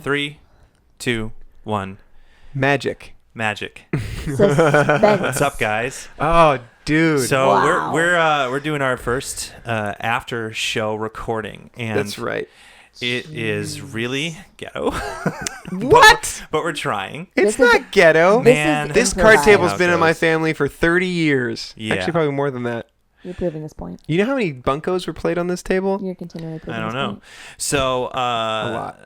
3, 2, 1. Magic. What's up, guys? Oh, dude. So Wow. we're doing our first after show recording, and That's right. it is really ghetto. What? But we're trying. It's This is- not ghetto. Man. This card improvised. table's How it been in my goes. family for 30 years. Yeah. Actually, probably more than that. You're proving this point. You know how many bunkos were played on this table? You're continually proving I don't this know. point. So A lot.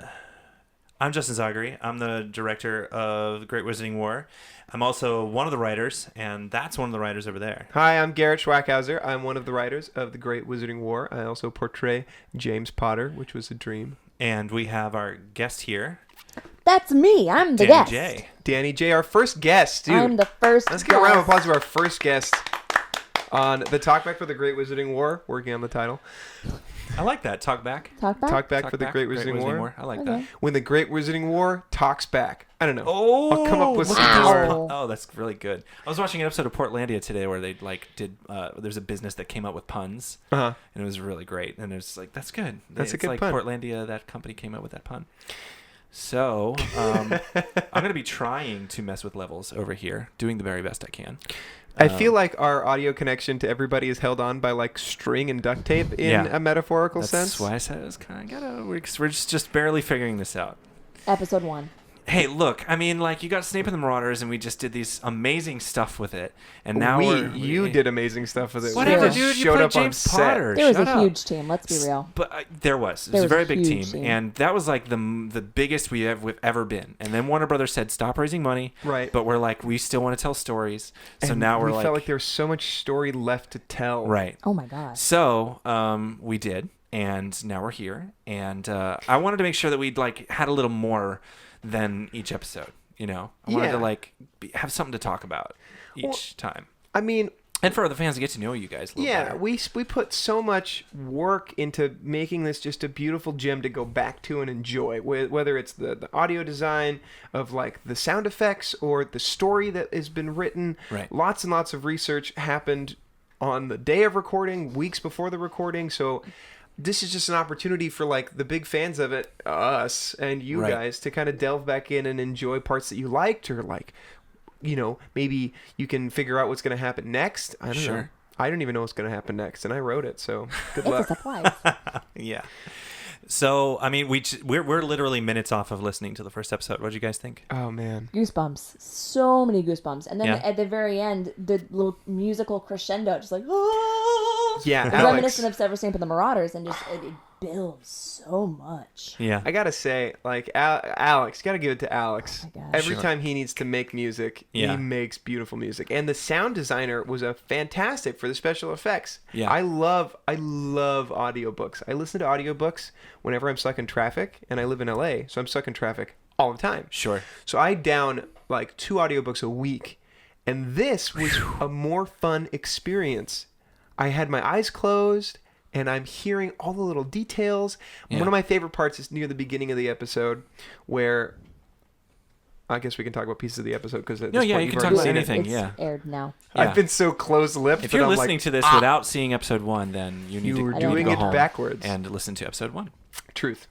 I'm Justin Zagri. I'm the director of the Great Wizarding War. I'm also one of the writers, and that's one of the writers over there. Hi, I'm Garrett Schweighauser. I'm one of the writers of The Great Wizarding War. I also portray James Potter, which was a dream. And we have our guest here, That's me. I'm the Dani guest. Jae. Dani Jae, our first guest, dude. I'm the first Let's give a round of guest. applause to our first guest on the Talkback for the Great Wizarding War, working on the title. I like that. Talk back. Talk back. Talkback Talk for the back. Great Wizarding War. I like Okay. that. When the Great Wizarding War talks back. I don't know. Oh, I'll come up with look some at this. more. Oh, that's really good. I was watching an episode of Portlandia today where they did. There's a business that came up with puns, Uh-huh. and it was really great. And it's like that's good. That's a it's good like pun. Portlandia, that company came up with that pun. So I'm gonna be trying to mess with levels over here, doing the very best I can. I feel like our audio connection to everybody is held on by like string and duct tape in Yeah. a metaphorical That's sense. why I said it was kind of ghetto. We're just barely figuring this out. Episode 1. Hey, look, I mean, like, you got Snape and the Marauders, and we just did these amazing stuff with it, and now you did amazing stuff with it. Whatever, Yeah. dude. You Showed played up on James set. Potter. There was Shut a up. huge team. Let's be real. But there was. It There was a was very a big huge team, team. and that was like the biggest we've ever been. And then Warner Brothers said, "Stop raising money." Right. But we're like, we still want to tell stories, so And now we we're felt like there was so much story left to tell. right. Oh my gosh. So we did, and now we're here, and I wanted to make sure that we had a little more than each episode. You know, I wanted Yeah. to have something to talk about each time. I mean, And for the fans to get to know you guys a little yeah, better. we put so much work into making this just a beautiful gem to go back to and enjoy. Whether it's the audio design of like the sound effects or the story that has been written. Right. Lots and lots of research happened on the day of recording, weeks before the recording. So this is just an opportunity for like the big fans of it, us and you Right. guys, to kind of delve back in and enjoy parts that you liked, or like, you know, maybe you can figure out what's going to happen next. I don't know. Sure. I don't even know what's going to happen next, and I wrote it, so good It's a luck. surprise. Yeah. So, I mean, we're literally minutes off of listening to the first episode. What did you guys think? Oh man, Goosebumps. So many goosebumps. And then Yeah. at the very end, the little musical crescendo, just like, ah! yeah, It's Alex. reminiscent of Severus Snape and the Marauders, and just it builds so much. Yeah. I gotta say, like Alex, gotta give it to Alex. Oh my gosh. Every Sure. time he needs to make music, Yeah. he makes beautiful music, and the sound designer was a fantastic for the special effects. Yeah. I love audiobooks. I listen to audiobooks whenever I'm stuck in traffic, and I live in LA, so I'm stuck in traffic all the time. Sure. So I down like 2 audiobooks a week, and this was a more fun experience. I had my eyes closed, and I'm hearing all the little details. Yeah. One of my favorite parts is near the beginning of the episode, where I guess we can talk about pieces of the episode because at No, this yeah, point you you've can talk already about seen it. anything. It's yeah. aired now. Yeah. I've been so close-lipped. If that you're I'm listening like, to this without seeing episode 1, then you need You were to doing go it home backwards. and listen to episode 1. Truth.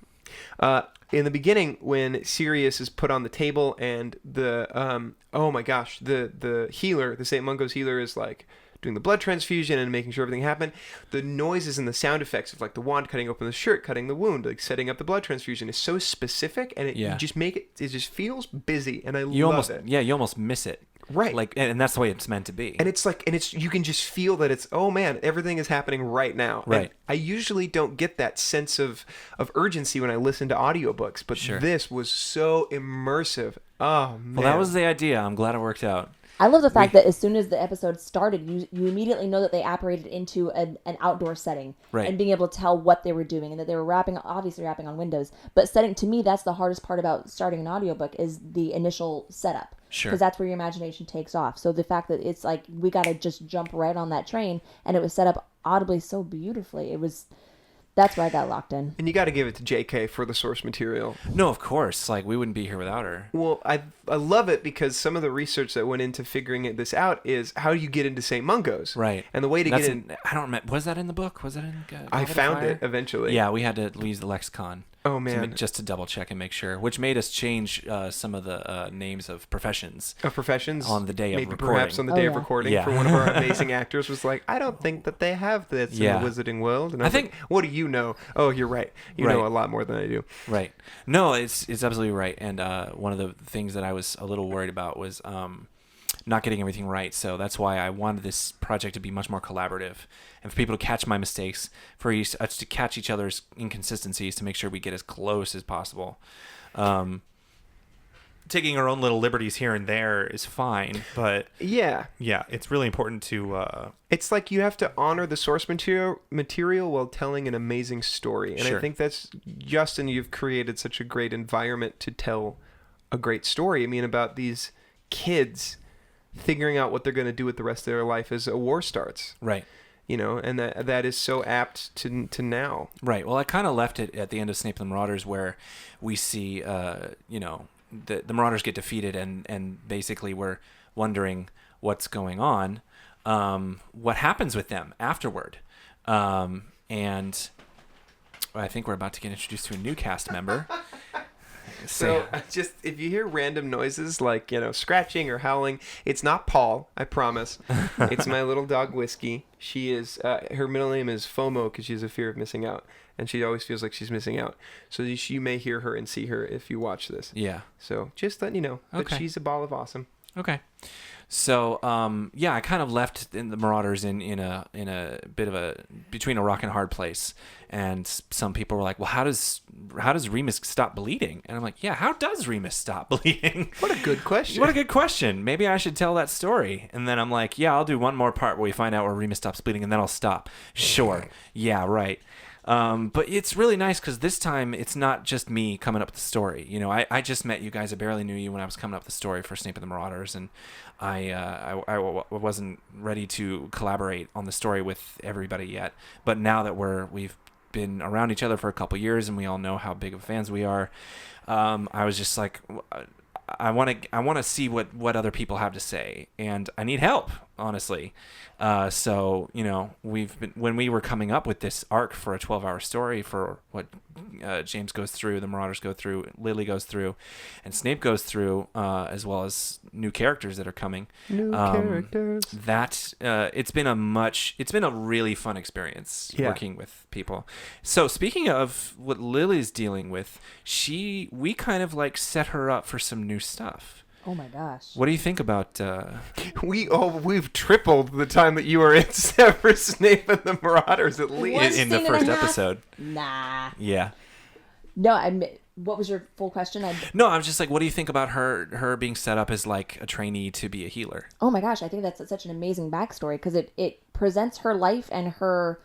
In the beginning, when Sirius is put on the table and the oh my gosh, the healer, the St. Mungo's healer, is like doing the blood transfusion and making sure everything happened. The noises and the sound effects of like the wand cutting open the shirt, cutting the wound, like setting up the blood transfusion is so specific, and you just make it. It just feels busy, and You love almost it. you almost miss it. Right. Like, and that's the way it's meant to be. And it's like, you can just feel that it's, oh man, everything is happening right now. Right. And I usually don't get that sense of urgency when I listen to audiobooks, but Sure. this was so immersive. Oh man. Well, that was the idea. I'm glad it worked out. I love the fact that as soon as the episode started, you immediately know that they operated into an outdoor setting, Right. and being able to tell what they were doing, and that they were obviously rapping on Windows. But setting, to me, that's the hardest part about starting an audiobook, is the initial setup. Sure. Because that's where your imagination takes off. So the fact that it's like, we got to just jump right on that train, and it was set up audibly so beautifully. That's where I got locked in. And you got to give it to JK for the source material. No, of course. Like, we wouldn't be here without her. Well, I love it because some of the research that went into figuring this out is how you get into St. Mungo's. Right. And the way to That's get in... I don't remember. Was that in the book? Was that in I Goblet of found Fire? it eventually. Yeah, we had to use the lexicon. Oh man, just to double check and make sure, which made us change some of the names of professions. Of professions on the day of maybe recording. perhaps on the day of recording. Yeah. For one of our amazing actors was like, I don't think that they have this in the Wizarding world. And I think, like, what do you know? Oh, you're right. You know a lot more than I do. Right. No, it's absolutely right. And one of the things that I was a little worried about was not getting everything right. So that's why I wanted this project to be much more collaborative and for people to catch my mistakes, for us to catch each other's inconsistencies, to make sure we get as close as possible. Taking our own little liberties here and there is fine, but yeah, it's really important to. It's like you have to honor the source material while telling an amazing story, and I think that's Justin. You've created such a great environment to tell a great story. I mean, about these kids figuring out what they're going to do with the rest of their life as a war starts. Right. You know, and that is so apt to now. Right. Well, I kind of left it at the end of Snape and the Marauders, where we see, the Marauders get defeated, and basically we're wondering what's going on, what happens with them afterward. And I think we're about to get introduced to a new cast member. So just, if you hear random noises like, scratching or howling, it's not Paul, I promise. It's my little dog Whiskey. She is, her middle name is FOMO because she has a fear of missing out. And she always feels like she's missing out. So you may hear her and see her if you watch this. Yeah. So just letting you know that she's a ball of awesome. Okay. So, I kind of left the Marauders in a bit of between a rock and a hard place. And some people were like, well, how does Remus stop bleeding? And I'm like, yeah, how does Remus stop bleeding? What a good question. What a good question. Maybe I should tell that story. And then I'm like, yeah, I'll do one more part where we find out where Remus stops bleeding, and then I'll stop. Sure. Yeah, right. But it's really nice because this time it's not just me coming up with the story. I just met you guys. I barely knew you when I was coming up with the story for Snape and the Marauders, and I wasn't ready to collaborate on the story with everybody yet. But now that we've been around each other for a couple years and we all know how big of fans we are, I was just like, I want to see what other people have to say, and I need help, honestly. So when we were coming up with this arc for a 12-hour story for what James goes through, the Marauders go through, Lily goes through, and Snape goes through, as well as new characters that are coming. Characters. It's been a really fun experience working with people. So speaking of what Lily's dealing with, we kind of like set her up for some new stuff. Oh my gosh. What do you think about we've tripled the time that you were in for Snape and the Marauders at least in the first episode. Nah. Yeah. No, what was your full question? No, I was just like, what do you think about her being set up as like a trainee to be a healer? Oh my gosh, I think that's such an amazing backstory because it presents her life and her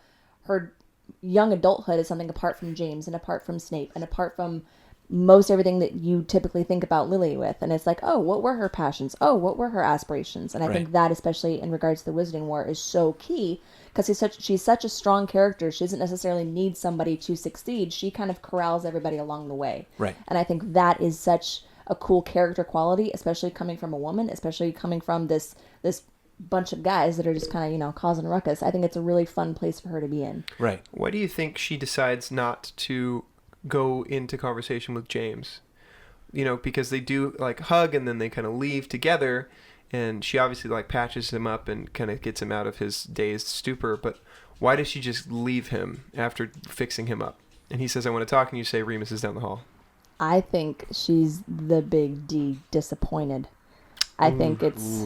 young adulthood as something apart from James and apart from Snape and apart from most everything that you typically think about Lily with. And it's like, oh, what were her passions? Oh, what were her aspirations? And I think that, especially in regards to the Wizarding War, is so key because she's such a strong character. She doesn't necessarily need somebody to succeed. She kind of corrals everybody along the way. Right. And I think that is such a cool character quality, especially coming from a woman, especially coming from this bunch of guys that are just kind of, causing ruckus. I think it's a really fun place for her to be in. Right. Why do you think she decides not to go into conversation with James? Because they do like hug and then they kind of leave together, and she obviously like patches him up and kind of gets him out of his dazed stupor. But why does she just leave him after fixing him up? And he says, I want to talk, and you say Remus is down the hall. I think she's the big D disappointed. I think it's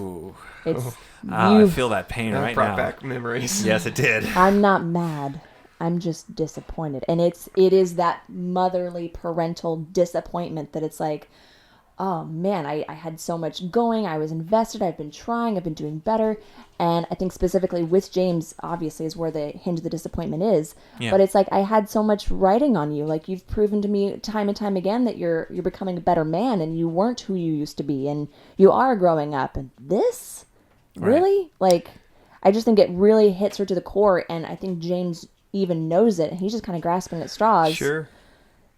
I feel that pain right now. Brought back memories. Yes, it did. I'm not mad. I'm just disappointed. And it is that motherly parental disappointment that it's like, oh man, I had so much going. I was invested. I've been trying. I've been doing better. And I think specifically with James, obviously, is where the hinge of the disappointment is. Yeah. But it's like, I had so much writing on you. Like, you've proven to me time and time again that you're becoming a better man, and you weren't who you used to be, and you are growing up. And this? Really? Like, I just think it really hits her to the core, and I think James even knows it, and he's just kind of grasping at straws. Sure.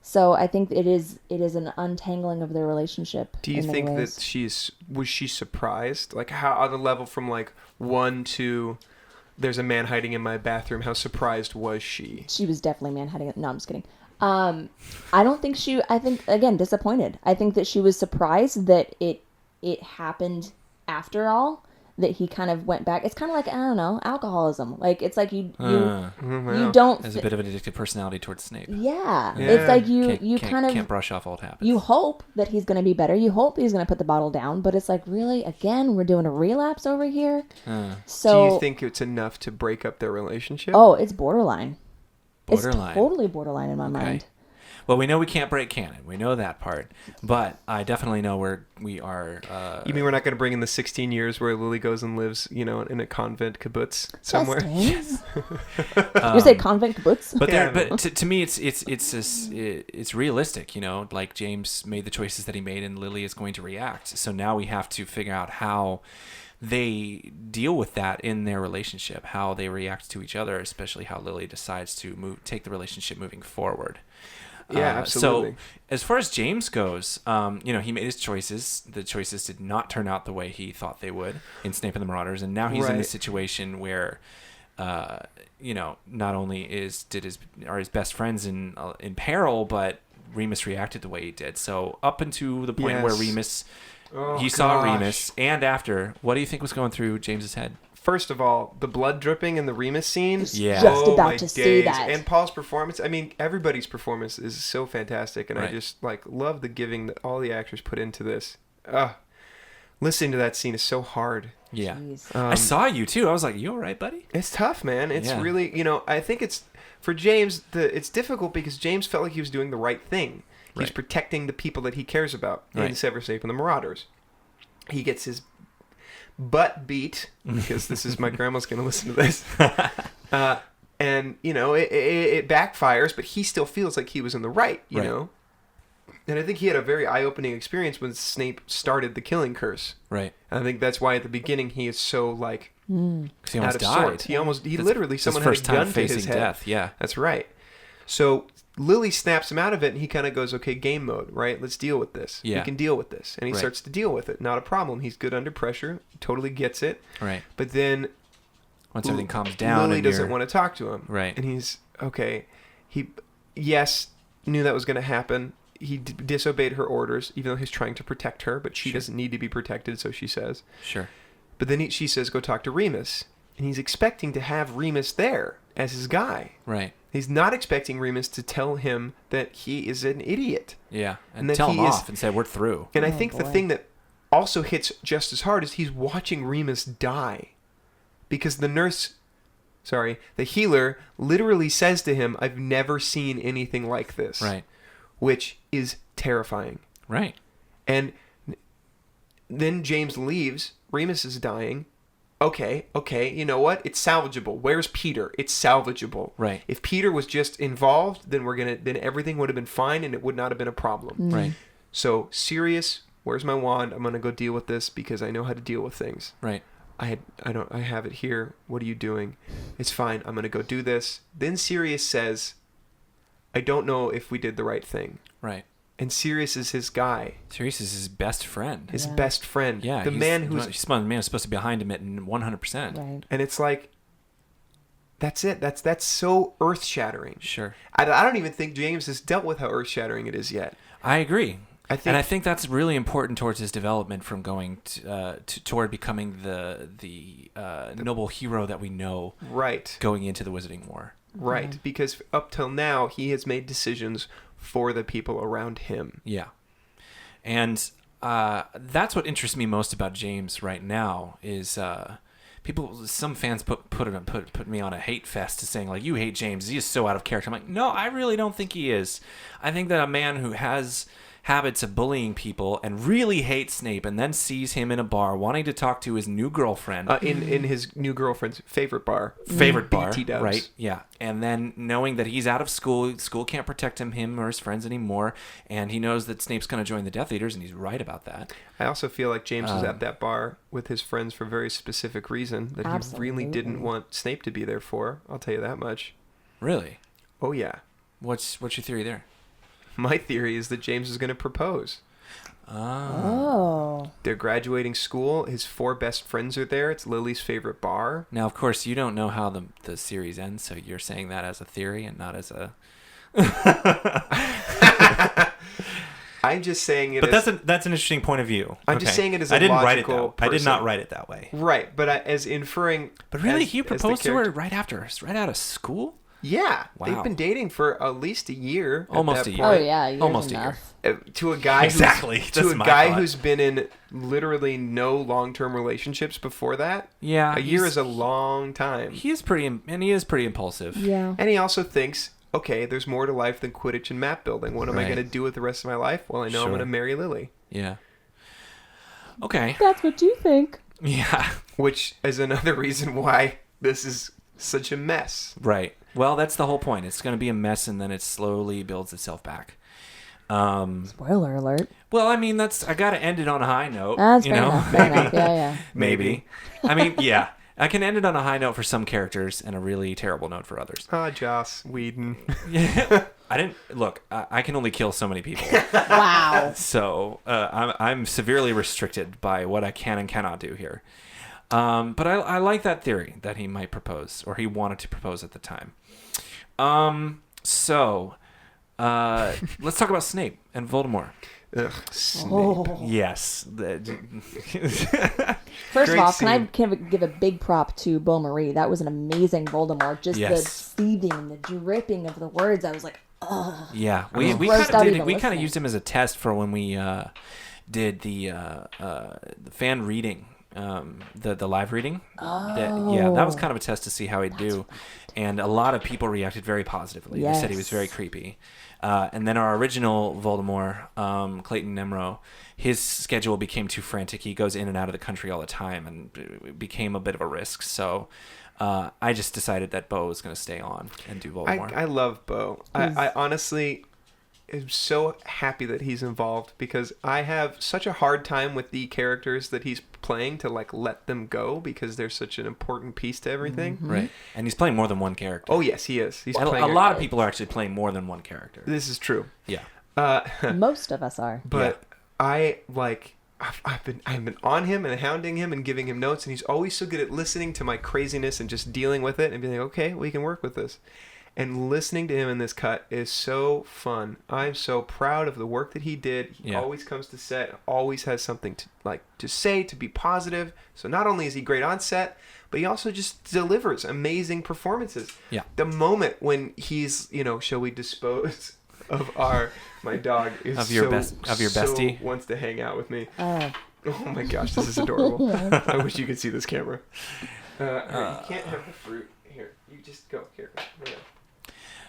So I think it is an untangling of their relationship. Do you think that was she surprised? Like, how on the level from like 1 to there's a man hiding in my bathroom, how surprised was she? She was definitely man hiding. No, I'm just kidding. I don't think I think, again, disappointed. I think that she was surprised that it happened after all, that he kind of went back. It's kind of like, I don't know, alcoholism. Like, it's like you don't... Has a bit of an addictive personality towards Snape. Yeah. Yeah. It's like you can't brush off old habits. You hope that he's going to be better. You hope he's going to put the bottle down. But it's like, really? Again, we're doing a relapse over here? So, do you think it's enough to break up their relationship? Oh, it's borderline. Borderline. It's totally borderline in my mind. Well, we know we can't break canon. We know that part. But I definitely know we are... You mean we're not going to bring in the 16 years where Lily goes and lives, in a convent kibbutz somewhere? Yes. You say convent kibbutz? But Yeah, but to me, it's realistic. Like James made the choices that he made, and Lily is going to react. So now we have to figure out how they deal with that in their relationship, how they react to each other, especially how Lily decides to take the relationship moving forward. Yeah, absolutely. So as far as James goes, he made his choices. The choices did not turn out the way he thought they would in Snape and the Marauders, and now he's in a situation where, not only are his best friends in peril, but Remus reacted the way he did. So up into the point where Remus, saw Remus, and after, what do you think was going through James's head? First of all, the blood dripping in the Remus scene. Yeah. Just about to see that. And Paul's performance. I mean, everybody's performance is so fantastic, and Right. I just love the giving that all the actors put into this. Listening to that scene is so hard. Yeah. Jeez. I saw you too. I was like, you all right, buddy? It's tough, man. It's Yeah. really, I think it's for James. It's difficult because James felt like he was doing the right thing. He's Right. protecting the people that he cares about in Right. Severus Snape and the Marauders. He gets his butt beat because this is my grandma's going to listen to this, and it backfires, but he still feels like he was in the right, you Right. know. And I think he had a very eye-opening experience when Snape started the killing curse. Right. And I think that's why at the beginning he is so Because he out almost of died. sorts. He literally His someone first had a gun time to his facing head. death. Yeah. That's right. So Lily snaps him out of it, and he kind of goes, okay, game mode, right? Let's deal with this. Yeah. We can deal with this. And he Right. starts to deal with it. Not a problem. He's good under pressure. Totally gets it. Right. But then Once everything calms down, Lily and doesn't you're- want to talk to him. Right. And he's, okay. He, knew that was going to happen. He disobeyed her orders, even though he's trying to protect her, but she Sure. doesn't need to be protected, so she says. Sure. But then she says, go talk to Remus. And he's expecting to have Remus there as his guy. Right. He's not expecting Remus to tell him that he is an idiot. Yeah. And that tell him he is- off and say, we're through. And I Oh, think the boy. thing that also hits just as hard is he's watching Remus die. Because the healer literally says to him, I've never seen anything like this. Right. Which is terrifying. Right. And then James leaves. Remus is dying. Okay, you know what? It's salvageable. Where's Peter? It's salvageable. Right. If Peter was just involved, then then everything would have been fine and it would not have been a problem. Right. So, Sirius, where's my wand? I'm gonna go deal with this because I know how to deal with things. Right. I have it here. What are you doing? It's fine. I'm gonna go do this. Then Sirius says, I don't know if we did the right thing. Right. And Sirius is his guy, Sirius is his best friend. his Yeah. best friend. Yeah. the man who's he's the man who's supposed to be behind him at 100%. Right. and it's like, that's it. That's so earth shattering. Sure. I don't even think James has dealt with how earth shattering it is yet. I agree. I think, And I think that's really important towards his development from going toward becoming the noble hero that we know right, going into the Wizarding War. right, because up till now he has made decisions for the people around him. Yeah. And that's what interests me most about James right now is some fans put me on a hate fest to saying, like, you hate James. He is so out of character. I'm like, no, I really don't think he is. I think that a man who has habits of bullying people and really hates Snape and then sees him in a bar wanting to talk to his new girlfriend. In his new girlfriend's favorite bar. BT Dubs. right? Yeah. And then knowing that he's out of school can't protect him or his friends anymore, and he knows that Snape's going to join the Death Eaters, and he's right about that. I also feel like James was at that bar with his friends for a very specific reason that he really didn't Absolutely. want Snape to be there for. I'll tell you that much. Really? Oh, yeah. What's your theory there? My theory is that James is going to propose. Oh. They're graduating school. His 4 best friends are there. It's Lily's favorite bar. Now, of course, you don't know how the series ends, so you're saying that as a theory and not as a I'm just saying it. But that's an interesting point of view. I'm just saying it as a I didn't write it logical that. I did not person. write it that way. Right, but as inferring. But really, as, he proposed to her right out of school. Yeah, Wow. they've been dating for at least a year. Almost a year. Oh yeah, years Almost a enough. To a guy Exactly. to That's a my guy thought. who's been in literally no long-term relationships before that. Yeah, a year is a long time. He is pretty impulsive. Yeah. And he also thinks, okay, there's more to life than Quidditch and map building. What am I Right. going to do with the rest of my life? Well, I know I'm Sure. going to marry Lily. Yeah. Okay. That's what you think. Yeah. Which is another reason why this is such a mess. Right. Well, that's the whole point. It's going to be a mess, and then it slowly builds itself back. Spoiler alert. Well, I mean, I got to end it on a high note. That's you fair know? enough. Fair enough. Yeah, yeah. Maybe. I mean, yeah. I can end it on a high note for some characters and a really terrible note for others. Joss Whedon. Yeah. I didn't look. I can only kill so many people, Wow. so I'm severely restricted by what I can and cannot do here. But I like that theory that he might propose, or he wanted to propose at the time. So let's talk about Snape and Voldemort. Ugh, Snape. Oh. Yes. First of Great all, can I scene. give a big prop to Beau Marie? That was an amazing Voldemort. Just the Yes. seething, the dripping of the words. I was like, ugh. Yeah, we Grossed kind out of even we kind of listening. used him as a test for when we did the fan reading, the live reading. That was kind of a test to see how he'd do, and a lot of people reacted very positively. They said he was Yes. very creepy. And then our original Voldemort, Clayton Nemro, his schedule became too frantic. He goes in and out of the country all the time, and it became a bit of a risk. So I just decided that Beau was going to stay on and do Voldemort. I love Beau. I honestly am so happy that he's involved because I have such a hard time with the characters that he's playing to like let them go because they're such an important piece to everything. Right. And he's playing more than one character. Oh yes, he is. He's A playing lot of people are actually playing more than one character. This is true. Yeah. Most of us are. But I like I've been on him and hounding him and giving him notes, and he's always so good at listening to my craziness and just dealing with it and being like, okay, we can work with this. And listening to him in this cut is so fun. I'm so proud of the work that he did. He always comes to set, always has something to say, to be positive. So not only is he great on set, but he also just delivers amazing performances. Yeah. The moment when he's, shall we dispose of my dog is Of your so bestie? wants to hang out with me. Oh my gosh, this is adorable. I wish you could see this camera. You can't have the fruit. Here, you just go. Here.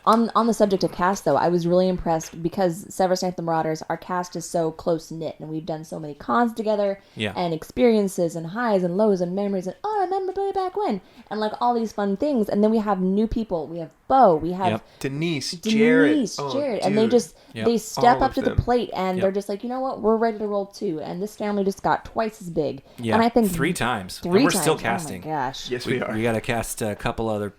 On the subject of cast, though, I was really impressed because Severus Snape the Marauders, our cast is so close-knit, and we've done so many cons together, and experiences, and highs, and lows, and memories, and, I remember way back when, and, like, all these fun things, and then we have new people, we have Beau, we have Denise, Jared, and they just, they step All up of to the them. plate, and they're just like, you know what, we're ready to roll too, and this family just got twice as big, Yeah. and I think 3 times. And 3 we're times. still casting. Oh my gosh. Yes, we are. We got to cast a couple other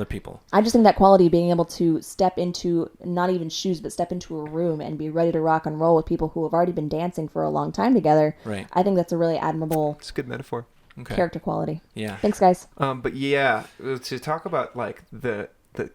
people. I just think that quality, being able to step into, not even shoes, but step into a room and be ready to rock and roll with people who have already been dancing for a long time together. Right. I think that's a really admirable It's a good metaphor. Okay. character quality. Yeah. Thanks, guys. But yeah, to talk about like the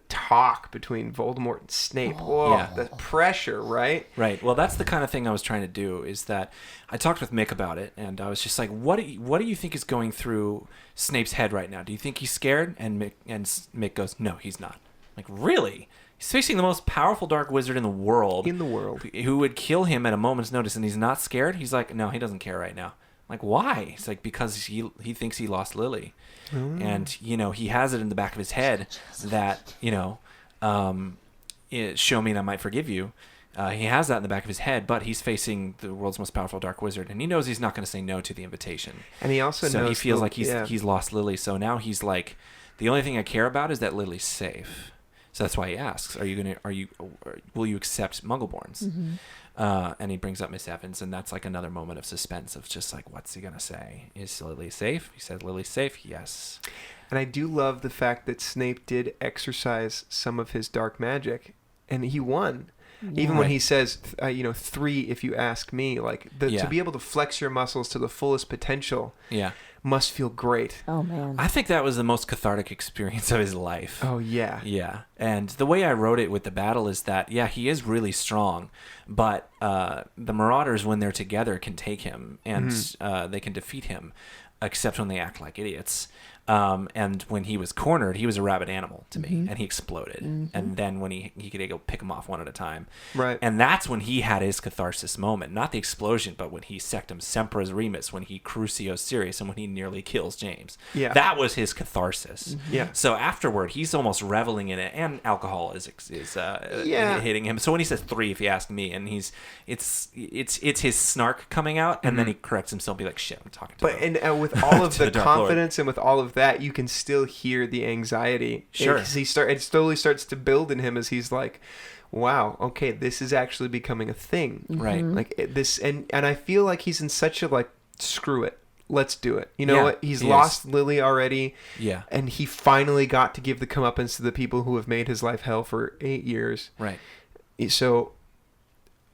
talk between Voldemort and Snape. Yeah. The pressure, right? Right. Well, that's the kind of thing I was trying to do. Is that I talked with Mick about it, and I was just like, "What do you think is going through Snape's head right now? Do you think he's scared?" And Mick goes, "No, he's not." I'm like, really? He's facing the most powerful dark wizard in the world. Who would kill him at a moment's notice, and he's not scared? He's like, no, he doesn't care right now. I'm like, why? He's like, because he thinks he lost Lily. And, he has it in the back of his head that, show me and I might forgive you. He has that in the back of his head, but he's facing the world's most powerful dark wizard, and he knows he's not going to say no to the invitation. And he also so knows he feels like he's lost Lily. So now he's like, the only thing I care about is that Lily's safe. So that's why he asks, will you accept Muggleborns? Mm-hmm. And he brings up Miss Evans, and that's like another moment of suspense of just like, what's he gonna say? Is Lily safe? He said Lily's safe. Yes. And I do love the fact that Snape did exercise some of his dark magic, and he won. Even when he says, 3 if you ask me, like to be able to flex your muscles to the fullest potential. Yeah. must feel great. Oh man. I think that was the most cathartic experience of his life. Oh yeah. Yeah. And the way I wrote it with the battle is that, yeah, he is really strong, but the Marauders, when they're together, can take him, and they can defeat him, except when they act like idiots. And when he was cornered, he was a rabid animal to me, and he exploded. And then when he could go pick them off one at a time. Right. And that's when he had his catharsis moment. Not the explosion, but when he sectum semperas remus, when he crucio Sirius, and when he nearly kills James. Yeah. That was his catharsis. Yeah. So afterward, he's almost reveling in it, and alcohol is hitting him. So when he says 3, if you ask me, and it's his snark coming out, and then he corrects himself, and be like, shit, I'm talking to But him. and with all of To the the Dark Lord. confidence and with all of that, you can still hear the anxiety. Sure. Because it slowly starts to build in him as he's like, wow, okay, this is actually becoming a thing. Right. Like this, and I feel like he's in such a like, screw it, let's do it. You know Yeah, what? He's he lost is. Lily already. Yeah. And he finally got to give the comeuppance to the people who have made his life hell for 8 years. Right. So,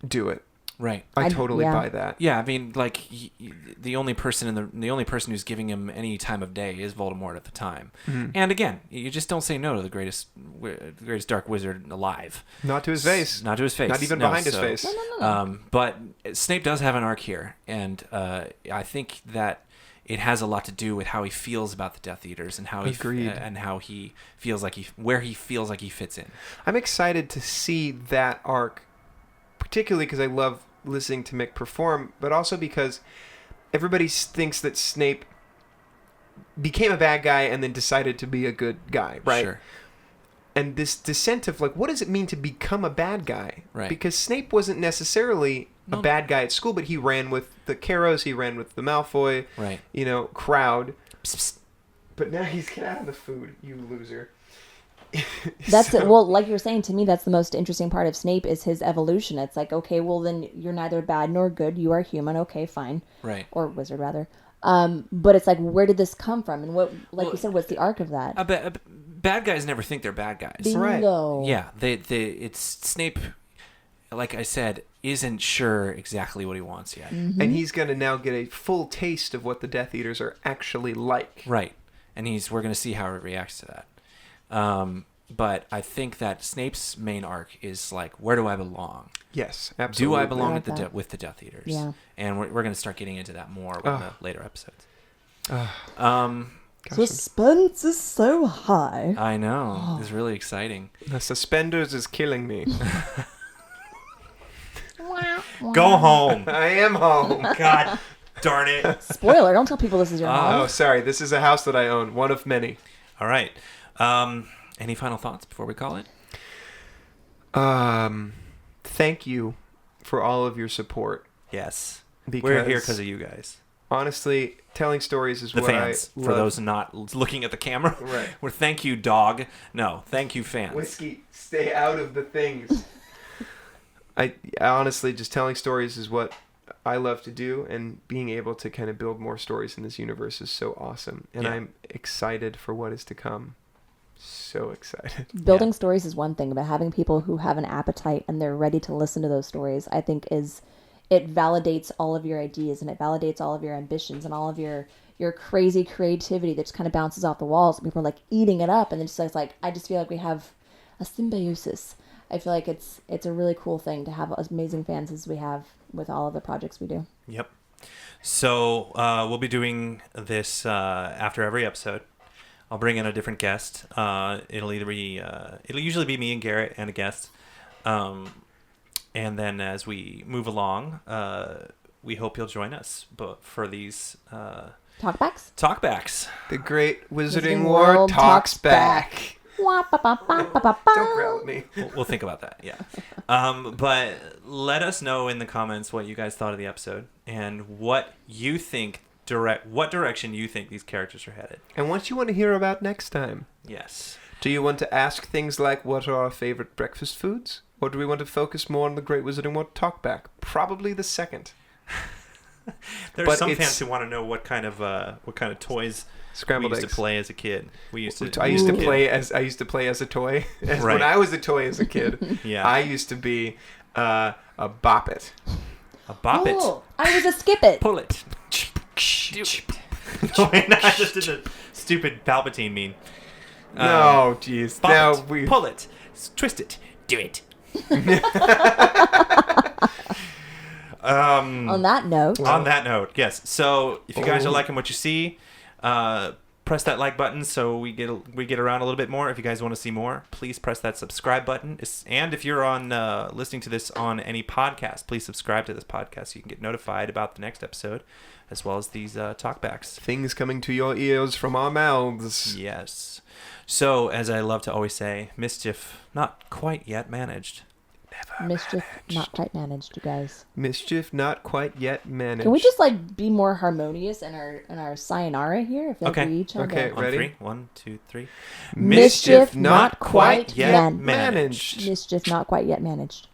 do it. Right. I totally buy that. Yeah, I mean, like the only person who's giving him any time of day is Voldemort at the time. And again, you just don't say no to the greatest dark wizard alive. Not to his face. Not to his face. Not even No, behind his so, face. No. But Snape does have an arc here, and I think that it has a lot to do with how he feels about the Death Eaters and how Agreed. and how he feels like where he feels like he fits in. I'm excited to see that arc, particularly because I love listening to Mick perform, but also because everybody thinks that Snape became a bad guy and then decided to be a good guy, right? Sure. And this descent of like, what does it mean to become a bad guy? Right. Because Snape wasn't necessarily a bad guy at school, but he ran with the Carrows, he ran with the Malfoy, Right. Crowd. Psst, psst. But now he's get out of the food, you loser. That's it. Well, like you're saying, to me, that's the most interesting part of Snape is his evolution. It's like, okay, well, then you're neither bad nor good. You are human. Okay, fine. Right. Or wizard, rather. But it's like, where did this come from? And what, like you said, what's the arc of that? Bad guys never think they're bad guys. Bingo. Yeah, it's Snape, like I said, isn't sure exactly what he wants yet. And he's going to now get a full taste of what the Death Eaters are actually like. Right. And we're going to see how he reacts to that. But I think that Snape's main arc is like, where do I belong? Yes, absolutely. Do I belong like that. with the Death Eaters? Yeah. And we're going to start getting into that more with the later episodes. Suspense is so high. I know. It's really exciting. The suspenders is killing me. Go home. I am home. God darn it. Spoiler, don't tell people this is your home. Oh, sorry. This is a house that I own. One of many. All right. Any final thoughts before we call it? Thank you for all of your support. Yes. Because We're here because of you guys. Honestly, telling stories is The what fans. I love. For those not looking at the camera. Right. We're thank you, dog. No, thank you, fans. Whiskey, stay out of the things. I honestly, just telling stories is what I love to do, and being able to kind of build more stories in this universe is so awesome. And Yeah. I'm excited for what is to come. So excited. Building Yeah. stories is one thing, but having people who have an appetite and they're ready to listen to those stories, I think it validates all of your ideas, and it validates all of your ambitions and all of your crazy creativity that just kind of bounces off the walls. People are like eating it up, and it's just like, I just feel like we have a symbiosis. I feel like it's a really cool thing to have as amazing fans as we have with all of the projects we do. Yep. So we'll be doing this after every episode. I'll bring in a different guest. It'll usually be me and Garrett and a guest. And then as we move along, we hope you'll join us for these Talkbacks? talkbacks. The Great Wizarding Wizarding War World talks talks back. Wah, ba, ba, ba, ba, ba, ba. Don't growl at me. We'll think about that, yeah. But let us know in the comments what you guys thought of the episode and what you think, what direction you think these characters are headed. And what you want to hear about next time. Yes. Do you want to ask things like, what are our favorite breakfast foods? Or do we want to focus more on the Great Wizarding War talkback? Probably the second. There's But some it's- fans who want to know what kind of toys Scrambled we used eggs. to play as a kid. I used to play as a toy. Right. When I was a toy as a kid, Yeah. I used to be a bop it. a bop it, Oh, I was a skip it. pull it. No, wait, no, I just did the stupid Palpatine meme. No, jeez. Bump Now it, we pull it, twist it, do it. On that note, On that note, yes. So if you guys are liking what you see, press that like button so we get around a little bit more. If you guys want to see more, please press that subscribe button. And if you're on listening to this on any podcast, please subscribe to this podcast so you can get notified about the next episode, as well as these talkbacks. things coming to your ears from our mouths. Yes. So, as I love to always say, mischief not quite yet managed. mischief not quite managed, you guys. Mischief not quite yet managed. Can we just like be more harmonious in our sayonara here? If like, Okay. we each have Okay. a- On Ready? 3, 1, 2, 3. Mischief not quite yet managed. managed. Mischief not quite yet managed.